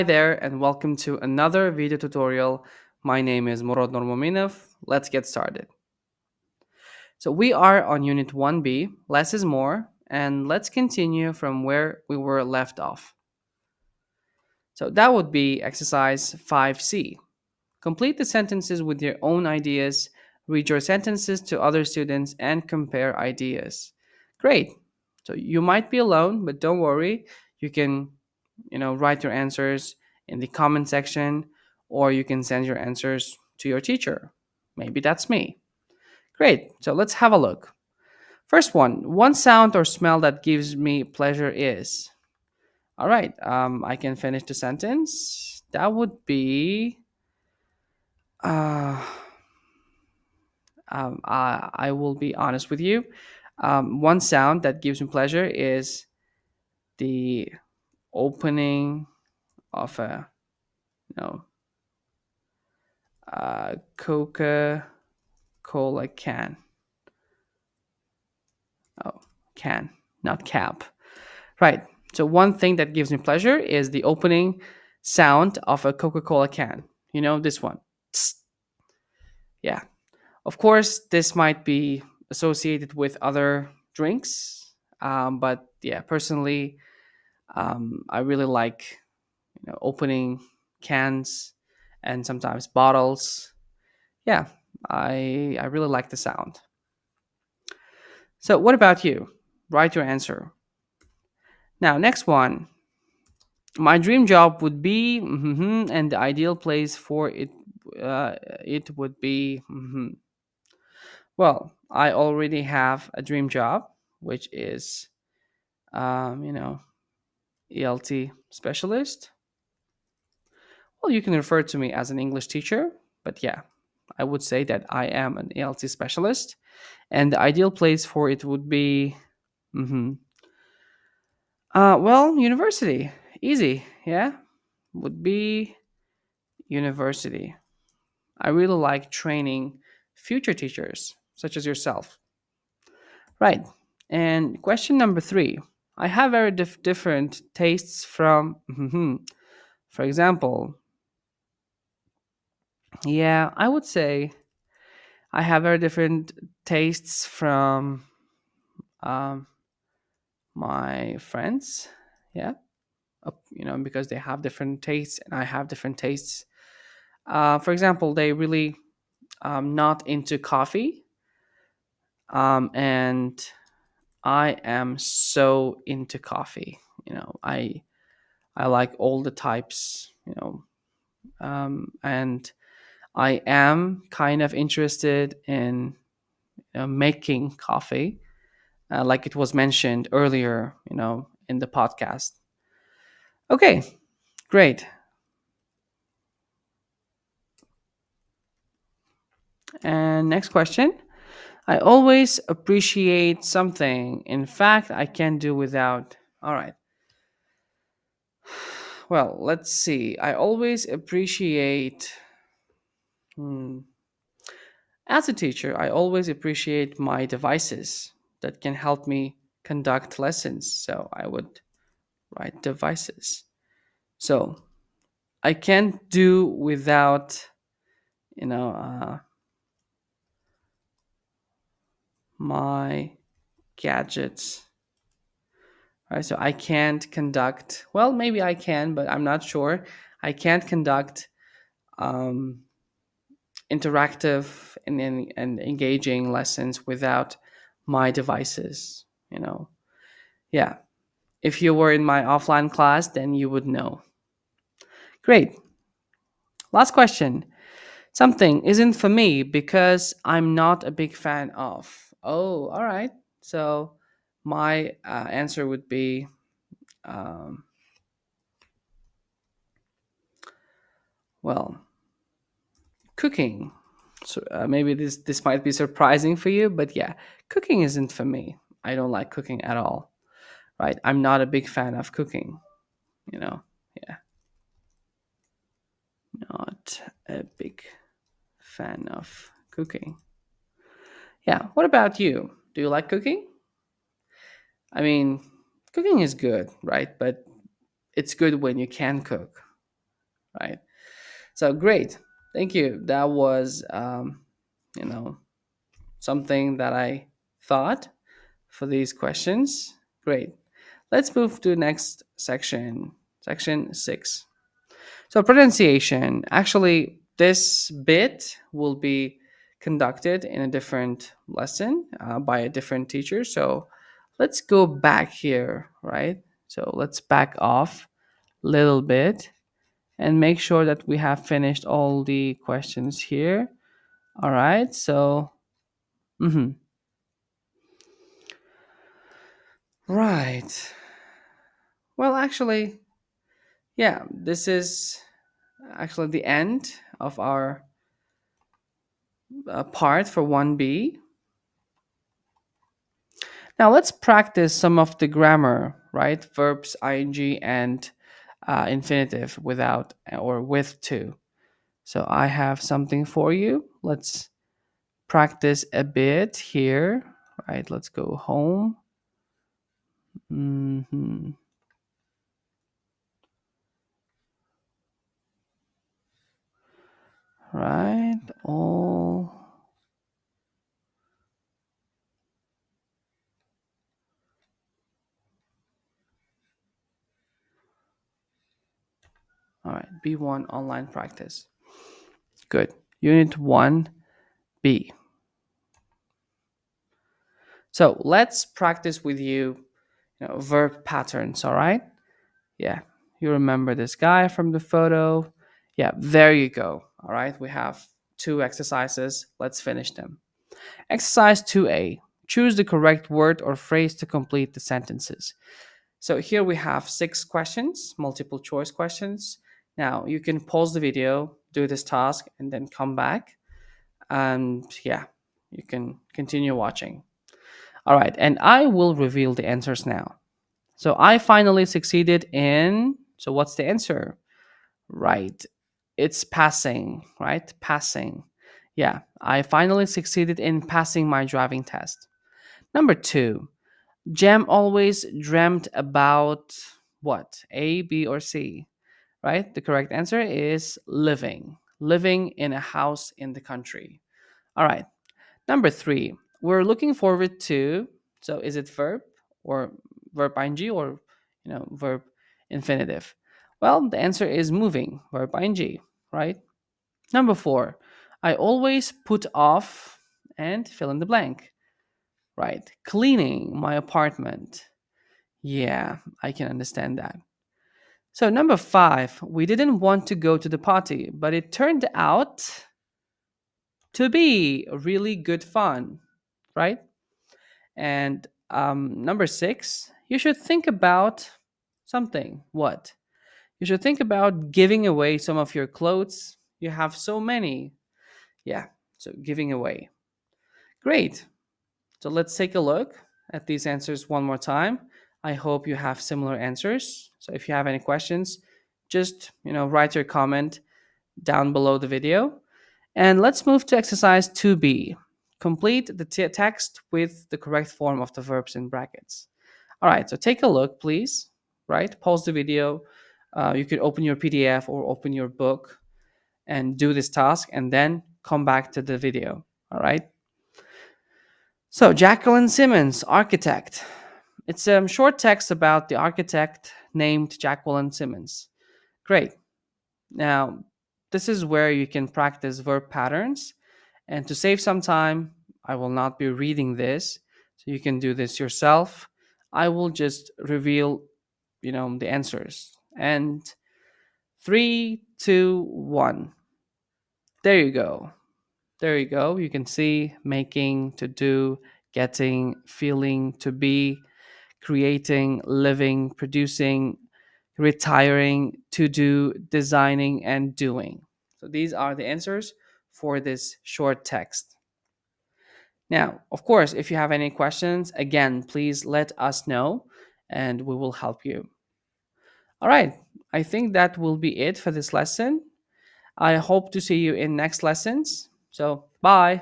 Hi there, and welcome to another video tutorial. My name is Murad Normominov. Let's get started. So we are on Unit 1B, less is more, and let's continue from where we were left off. So that would be exercise 5C. Complete the sentences with your own ideas, read your sentences to other students, and compare ideas. Great. So you might be alone, but don't worry. You can, write your answers in the comment section, or you can send your answers to your teacher. Maybe that's me. Great. So let's have a look. First one sound or smell that gives me pleasure is. All right. I can finish the sentence. That would be. Uh, I will be honest with you. One sound that gives me pleasure is the opening of a you know Coca Cola can. Oh, can, not cap. Right. So one thing that gives me pleasure is the opening sound of a Coca Cola can. You know this one. Tss. Yeah. Of course, this might be associated with other drinks, but yeah, personally, I really like opening cans and sometimes bottles. Yeah, I really like the sound. So, what about you? Write your answer. Now, next one. My dream job would be, and the ideal place for it would be. Well, I already have a dream job, which is, um, you know, ELT specialist. Well, you can refer to me as an English teacher, but yeah, I would say that I am an ELT specialist, and the ideal place for it would be, mhm. Well, university, easy, yeah, would be university. I really like training future teachers, such as yourself. Right. And question number three. I have very different tastes from, for example, yeah, I would say I have very different tastes from um, my friends. Yeah, because they have different tastes and I have different tastes. For example, they really not into coffee, and I am so into coffee. I like all the types. And I am kind of interested in making coffee, like it was mentioned earlier, in the podcast. Okay, great. And next question. I always appreciate something. In fact, I can't do without. All right. Well, let's see. I always appreciate. Hmm, as a teacher, I always appreciate my devices that can help me conduct lessons. So I would write devices. So I can't do without, you know, uh, my gadgets. Right. So I can't conduct. Well, maybe I can, but I'm not sure. I can't conduct um, interactive and engaging lessons without my devices. Yeah. If you were in my offline class, then you would know. Great. Last question. Something isn't for me because I'm not a big fan of. Oh, all right. So my answer would be um, well, cooking. So maybe this might be surprising for you, but yeah, cooking isn't for me. I don't like cooking at all. Right? I'm not a big fan of cooking. You know, yeah, not a big fan of cooking. Yeah. What about you? Do you like cooking? I mean, cooking is good, right? But it's good when you can cook. right? So great. Thank you. That was, you know, something that I thought for these questions. Great. Let's move to next section, section 6. So pronunciation. Actually, this bit will be conducted in a different lesson by a different teacher. So let's go back here, right? So let's back off a little bit and make sure that we have finished all the questions here. All right. So, mhm. Right. Well, actually, yeah, this is actually the end of our part for 1B. Now let's practice some of the grammar, right? Verbs, ing, and infinitive without or with to. So I have something for you. Let's practice a bit here, right? Let's go home. Hmm. Right. All right. B1 online practice. Good. Unit 1B. So let's practice with you, verb patterns. All right. Yeah. You remember this guy from the photo. Yeah. There you go. All right. We have two exercises. Let's finish them. Exercise 2A. Choose the correct word or phrase to complete the sentences. So here we have 6 questions, multiple choice questions. Now you can pause the video, do this task, and then come back. And yeah, you can continue watching. All right, and I will reveal the answers now. So I finally succeeded in. So what's the answer? Right. It's passing, right? Passing. Yeah, I finally succeeded in passing my driving test. Number 2, Jem always dreamt about what? A, B, or C? Right? The correct answer is living. Living in a house in the country. All right. Number 3, we're looking forward to. So is it verb or verb ing or verb infinitive? Well, the answer is moving, verb ing, right? Number 4, I always put off and fill in the blank. Right. Cleaning my apartment. Yeah, I can understand that. So, number 5, we didn't want to go to the party, but it turned out to be really good fun, right? And number 6, you should think about something. What? You should think about giving away some of your clothes. You have so many. Yeah, so giving away. Great. So let's take a look at these answers one more time. I hope you have similar answers. So if you have any questions, just write your comment down below the video. And let's move to exercise 2B. Complete the text with the correct form of the verbs in brackets. All right, so take a look, please. Right, pause the video. You could open your PDF or open your book and do this task, and then come back to the video. All right. So, Jacqueline Simmons, architect. It's a short text about the architect named Jacqueline Simmons. Great. Now, this is where you can practice verb patterns. And to save some time, I will not be reading this. So you can do this yourself. I will just reveal, the answers. And 3, 2, 1. There you go. There you go. You can see making, to do, getting, feeling, to be, creating, living, producing, retiring, to do, designing, and doing. So these are the answers for this short text. Now, of course, if you have any questions, again, please let us know and we will help you. All right, I think that will be it for this lesson. I hope to see you in next lessons. So, bye.